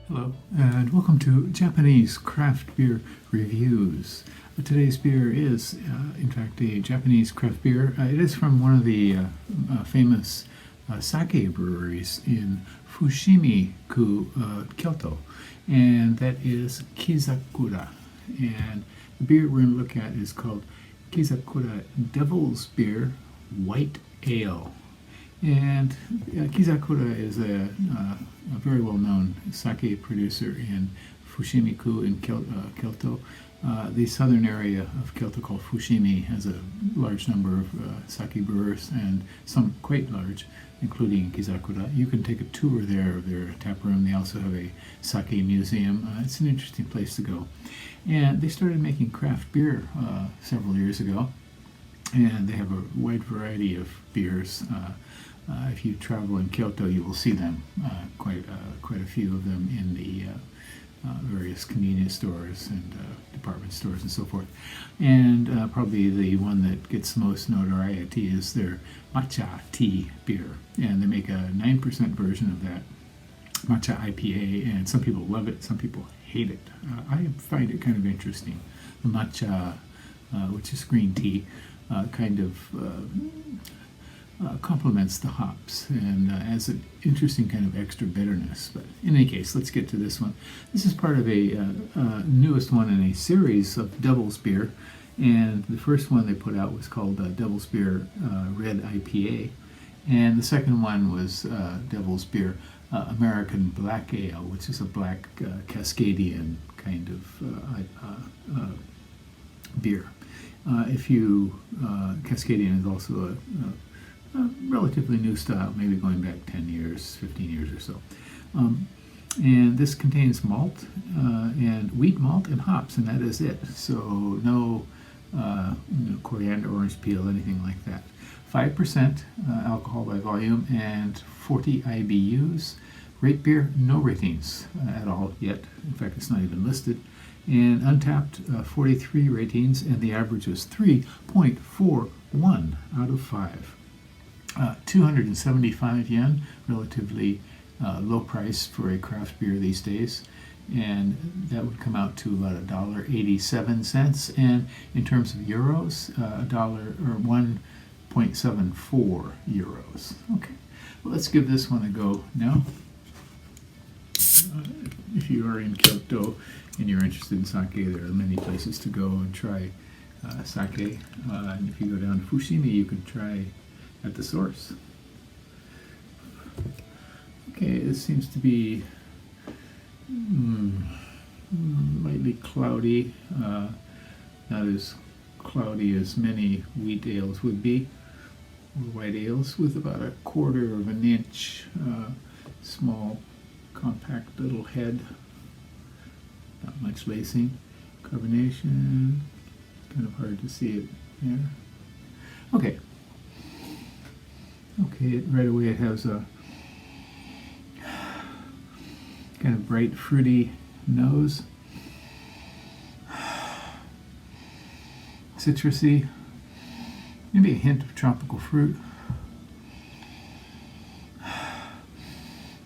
Hello, and welcome to Japanese Craft Beer Reviews. Today's beer is, in fact, a Japanese craft beer. It is from one of the famous sake breweries in Fushimi-ku, Kyoto, and that is Kizakura. And the beer we're going to look at is called Kizakura Devil's Beer White Ale. And Kizakura is a very well-known sake producer in Fushimi-ku in Kyoto. The southern area of Kyoto called Fushimi has a large number of sake brewers, and some quite large, including Kizakura. You can take a tour there of their tap room. They also have a sake museum. It's an interesting place to go. And they started making craft beer several years ago, and they have a wide variety of beers. If you travel in Kyoto, you will see them, quite a few of them in the various convenience stores and department stores and so forth. And probably the one that gets most notoriety is their matcha tea beer. And they make a 9% version of that matcha IPA, and some people love it, some people hate it. I find it kind of interesting. The matcha, which is green tea, kind of complements the hops and adds an interesting kind of extra bitterness. But in any case, let's get to this one. This is part of a newest one in a series of Devil's Beer, and the first one they put out was called Devil's Beer Red IPA, and the second one was Devil's Beer American Black Ale, which is a black Cascadian kind of beer. Cascadian is also a relatively new style, maybe going back 10 years, 15 years or so. And this contains malt and wheat malt and hops, and that is it. So no coriander, orange peel, anything like that. 5% alcohol by volume and 40 IBUs. Rate beer, no ratings at all yet. In fact, it's not even listed. And Untapped, 43 ratings, and the average was 3.41 out of 5. 275 yen, relatively low price for a craft beer these days, and that would come out to about $1.87. And in terms of euros, $1.74 euros. Okay, well, let's give this one a go now. If you are in Kyoto and you're interested in sake, there are many places to go and try sake. And if you go down to Fushimi, you can try at the source. Okay, this seems to be lightly cloudy, not as cloudy as many wheat ales would be, or white ales, with about 1/4 of an inch, small, compact little head, not much lacing, carbonation, kind of hard to see it there. Okay. Okay, right away it has a kind of bright fruity nose, citrusy, maybe a hint of tropical fruit,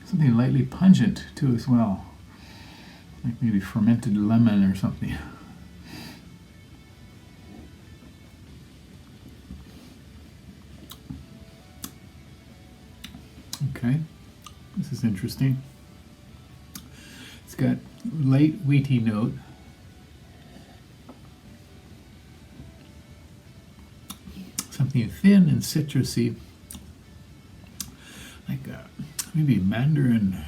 something lightly pungent too as well, like maybe fermented lemon or something. Okay, this is interesting. It's got light wheaty note, something thin and citrusy, like maybe mandarin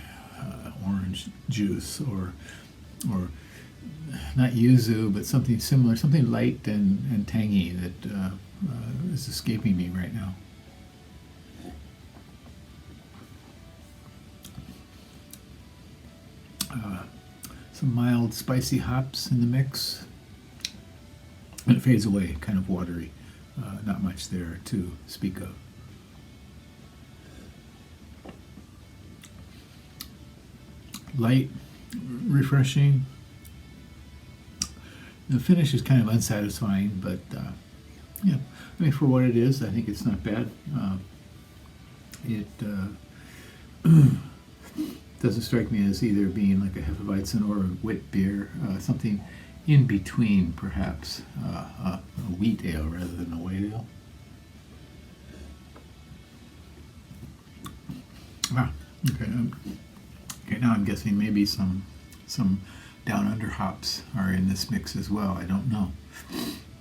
orange juice, or not yuzu, but something similar, something light and tangy that is escaping me right now. Some mild spicy hops in the mix, and it fades away, kind of watery, not much there to speak of. Light, refreshing. The finish is kind of unsatisfying, but yeah, I mean, for what it is, I think it's not bad. Doesn't strike me as either being like a Hefeweizen or a wit beer, something in between, perhaps a wheat ale rather than a white ale. Ah, okay. Okay, now I'm guessing maybe some down under hops are in this mix as well. I don't know.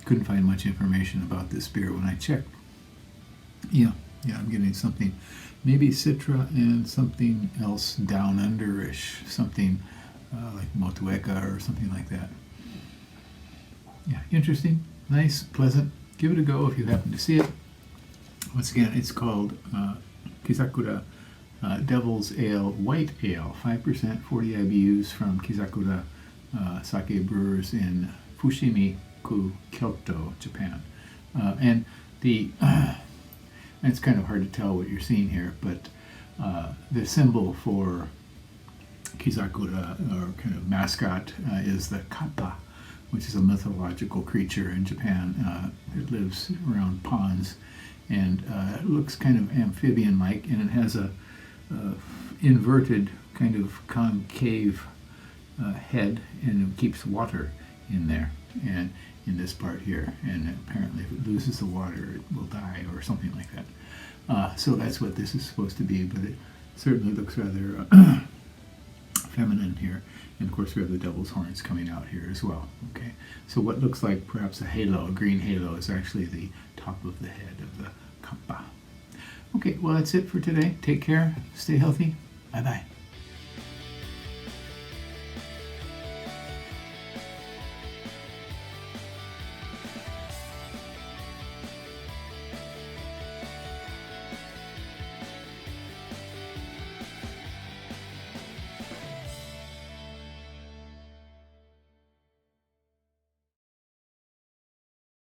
Couldn't find much information about this beer when I checked. Yeah, I'm getting something, maybe Citra and something else down underish, something like Motueka or something like that. Yeah, interesting, nice, pleasant. Give it a go if you happen to see it. Once again, it's called Kizakura Devil's Ale White Ale, 5%, 40 IBUs from Kizakura sake brewers in Fushimi-ku, Kyoto, Japan. And it's kind of hard to tell what you're seeing here, but the symbol for Kizakura, or kind of mascot, is the kappa, which is a mythological creature in Japan. It lives around ponds, and it looks kind of amphibian-like, and it has a inverted, kind of concave head, and it keeps water in there, and in this part here, and apparently if it loses the water it will die or something like that. So that's what this is supposed to be, but it certainly looks rather feminine here, and of course we have the devil's horns coming out here as well. Okay, so what looks like perhaps a halo, a green halo, is actually the top of the head of the kappa. Okay, well that's it for today. Take care, stay healthy, bye bye.